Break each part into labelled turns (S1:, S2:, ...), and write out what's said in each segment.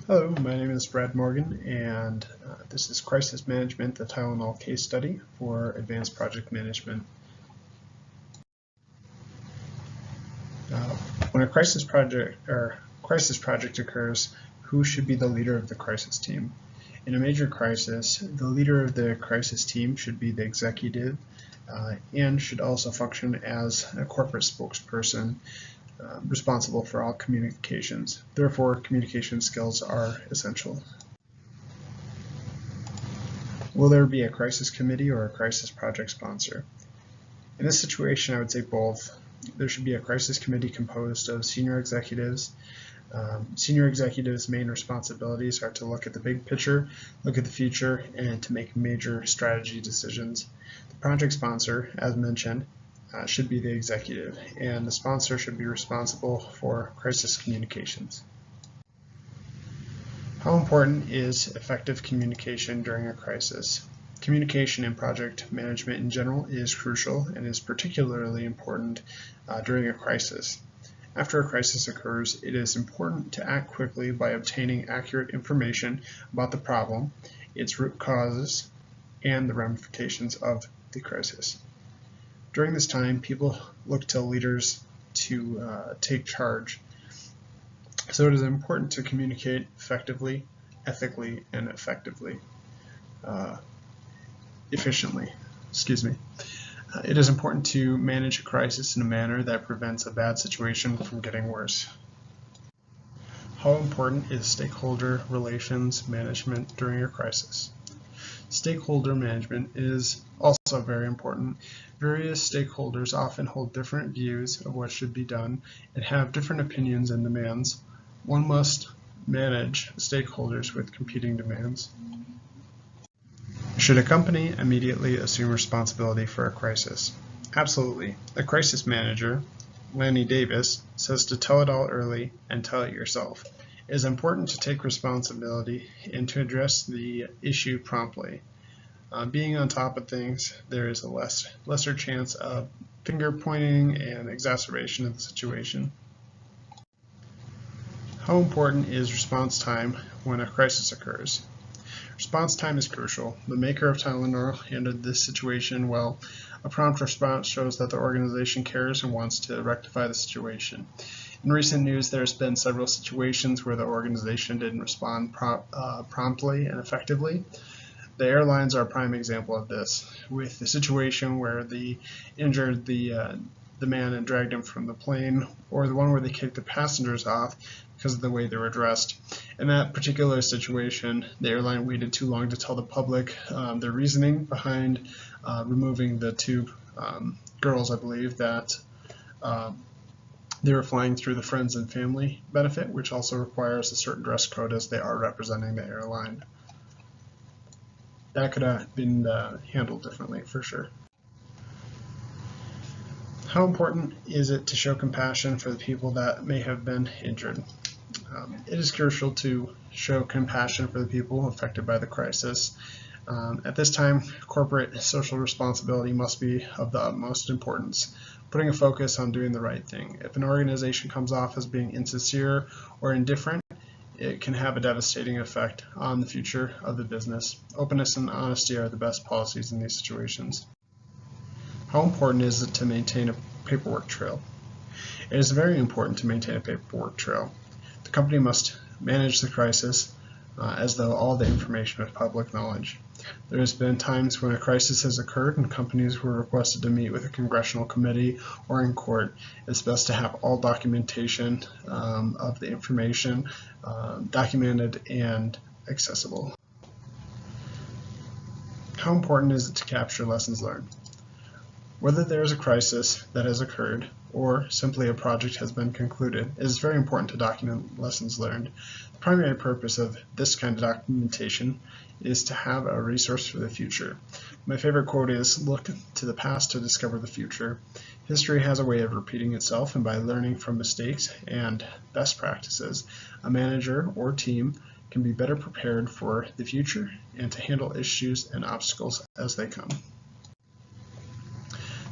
S1: Hello, my name is Brad Morgan, and this is Crisis Management, the Tylenol case study for advanced project management. When a crisis project occurs, who should be the leader of the crisis team? In a major crisis, the leader of the crisis team should be the executive and should also function as a corporate spokesperson responsible for all communications. Therefore, communication skills are essential. Will there be a crisis committee or a crisis project sponsor? In this situation, I would say both. There should be a crisis committee composed of senior executives. Senior executives' main responsibilities are to look at the big picture, look at the future, and to make major strategy decisions. The project sponsor, as mentioned, should be the executive, and the sponsor should be responsible for crisis communications. How important is effective communication during a crisis? Communication in project management in general is crucial and is particularly important during a crisis. After a crisis occurs, it is important to act quickly by obtaining accurate information about the problem, its root causes, and the ramifications of the crisis. During this time, people look to leaders to take charge. So it is important to communicate effectively, ethically, and efficiently. It is important to manage a crisis in a manner that prevents a bad situation from getting worse. How important is stakeholder relations management during a crisis? Stakeholder management is also very important. Various stakeholders often hold different views of what should be done and have different opinions and demands. One must manage stakeholders with competing demands. Should a company immediately assume responsibility for a crisis? Absolutely. A crisis manager, Lanny Davis, says to tell it all early and tell it yourself. It is important to take responsibility and to address the issue promptly. Being on top of things, there is a lesser chance of finger pointing and exacerbation of the situation. How important is response time when a crisis occurs? Response time is crucial. The maker of Tylenol handled this situation well. A prompt response shows that the organization cares and wants to rectify the situation. In recent news, there's been several situations where the organization didn't respond promptly and effectively. The airlines are a prime example of this, with the situation where they injured the man and dragged him from the plane, or the one where they kicked the passengers off because of the way they were dressed. In that particular situation, the airline waited too long to tell the public their reasoning behind removing the two girls, I believe, that they were flying through the friends and family benefit, which also requires a certain dress code as they are representing the airline. That could have been handled differently, for sure. How important is it to show compassion for the people that may have been injured? It is crucial to show compassion for the people affected by the crisis. At this time, corporate social responsibility must be of the utmost importance, putting a focus on doing the right thing. If an organization comes off as being insincere or indifferent, it can have a devastating effect on the future of the business. Openness and honesty are the best policies in these situations. How important is it to maintain a paperwork trail? It is very important to maintain a paperwork trail. The company must manage the crisis as though all the information is public knowledge. There has been times when a crisis has occurred and companies were requested to meet with a congressional committee or in court. It's best to have all documentation of the information documented and accessible. How important is it to capture lessons learned? Whether there is a crisis that has occurred or simply a project has been concluded, it is very important to document lessons learned. The primary purpose of this kind of documentation is to have a resource for the future. My favorite quote is, "Look to the past to discover the future." History has a way of repeating itself, and by learning from mistakes and best practices, a manager or team can be better prepared for the future and to handle issues and obstacles as they come.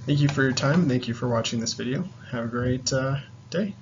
S1: Thank you for your time, and thank you for watching this video. Have a great day.